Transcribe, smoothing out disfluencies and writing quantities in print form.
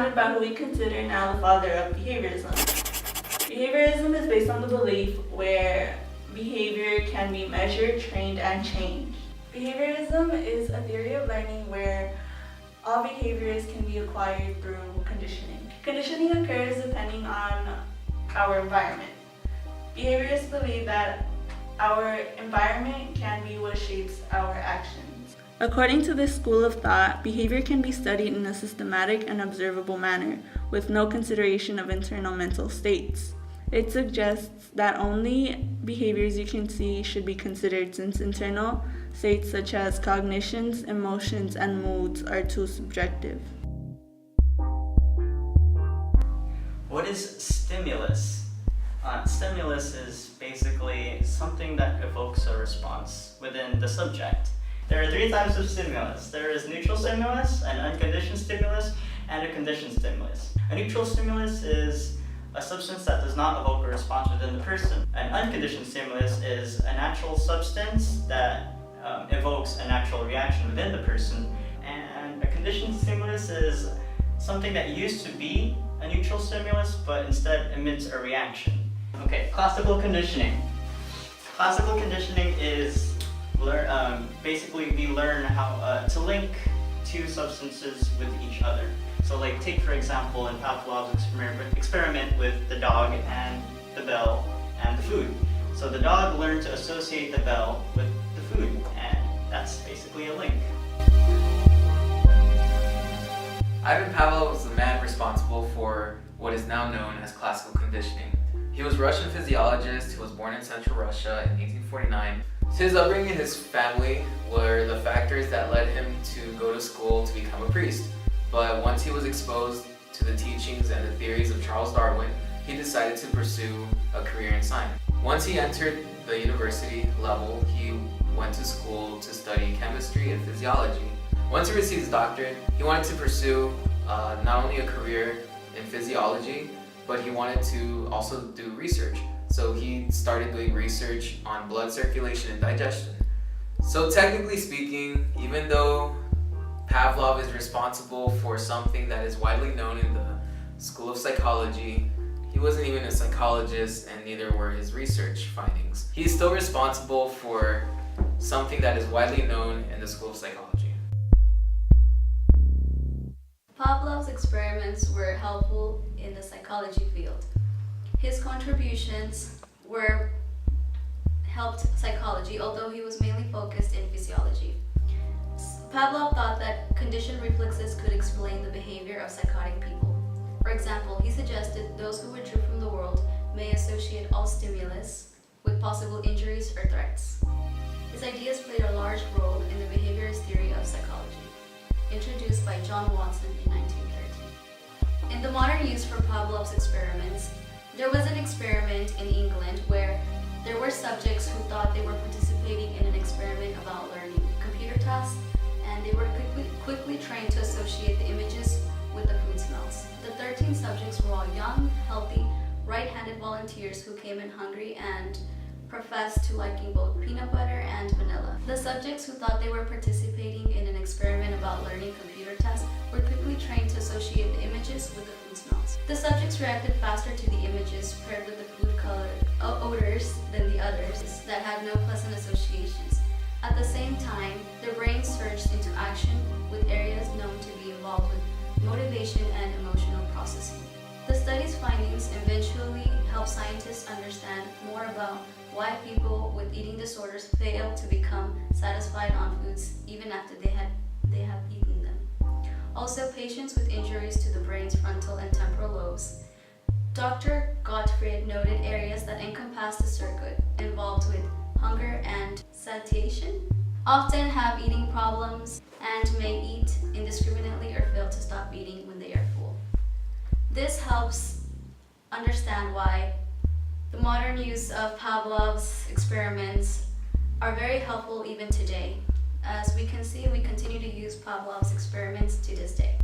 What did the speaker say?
founded by who we consider now the father of behaviorism. Behaviorism is based on the belief where behavior can be measured, trained, and changed. Behaviorism is a theory of learning where all behaviors can be acquired through conditioning. Conditioning occurs depending on our environment. Behaviorists believe that our environment can be what shapes our actions. According to this school of thought, behavior can be studied in a systematic and observable manner, with no consideration of internal mental states. It suggests that only behaviors you can see should be considered, since internal states such as cognitions, emotions, and moods are too subjective. What is stimulus? Stimulus is basically something that evokes a response within the subject. There are 3 types of stimulus. There is neutral stimulus, an unconditioned stimulus, and a conditioned stimulus. A neutral stimulus is a substance that does not evoke a response within the person. An unconditioned stimulus is a natural substance that evokes a natural reaction within the person. And a conditioned stimulus is something that used to be a neutral stimulus, but instead emits a reaction. Okay, classical conditioning. Classical conditioning is basically we learn how to link 2 substances with each other. So like take for example in Pavlov's experiment with the dog and the bell and the food. So the dog learned to associate the bell with the food, and that's basically a link. Ivan Pavlov was the man responsible for what is now known as classical conditioning. He was a Russian physiologist who was born in Central Russia in 1849. His upbringing and his family were the factors that led him to go to school to become a priest. But once he was exposed to the teachings and the theories of Charles Darwin, he decided to pursue a career in science. Once he entered the university level, he went to school to study chemistry and physiology. Once he received his doctorate, he wanted to pursue not only a career in physiology, but he wanted to also do research. So he started doing research on blood circulation and digestion. So technically speaking, even though Pavlov is responsible for something that is widely known in the School of Psychology, he wasn't even a psychologist, and neither were his research findings. He's still responsible for something that is widely known in the School of Psychology. Pavlov's experiments were helpful in the psychology field. His contributions helped psychology, although he was mainly focused in physiology. Pavlov thought that conditioned reflexes could explain the behavior of psychotic people. For example, he suggested those who withdrew from the world may associate all stimulus with possible injuries or threats. His ideas played a large role in the behaviorist theory of psychology, introduced by John Watson in 1913. In the modern use for Pavlov's experiments, there was an experiment in England where there were subjects who thought they were participating in an experiment about learning computer tasks, and they were quickly trained to associate the images with the food smells. The 13 subjects were all young, healthy, right-handed volunteers who came in hungry and professed to liking both peanut butter and vanilla. The subjects who thought they were participating in an experiment about learning computer tasks were quickly trained to associate the images with the food smells. The subjects reacted faster to the images paired with the food color odors than the others that had no pleasant associations. At the same time, their brains surged into action with areas known to be involved with motivation and emotional processing. The study's findings eventually helped scientists understand more about why people with eating disorders fail to become satisfied on foods even after they have eaten them. Also, patients with injuries to the brain's frontal and temporal lobes. Dr. Gottfried noted areas that encompass the circuit involved with hunger and satiation, often have eating problems, and may eat indiscriminately or fail to stop eating when they are full. This helps understand why the modern use of Pavlov's experiments are very helpful even today. As we can see, we continue to use Pavlov's experiments to this day.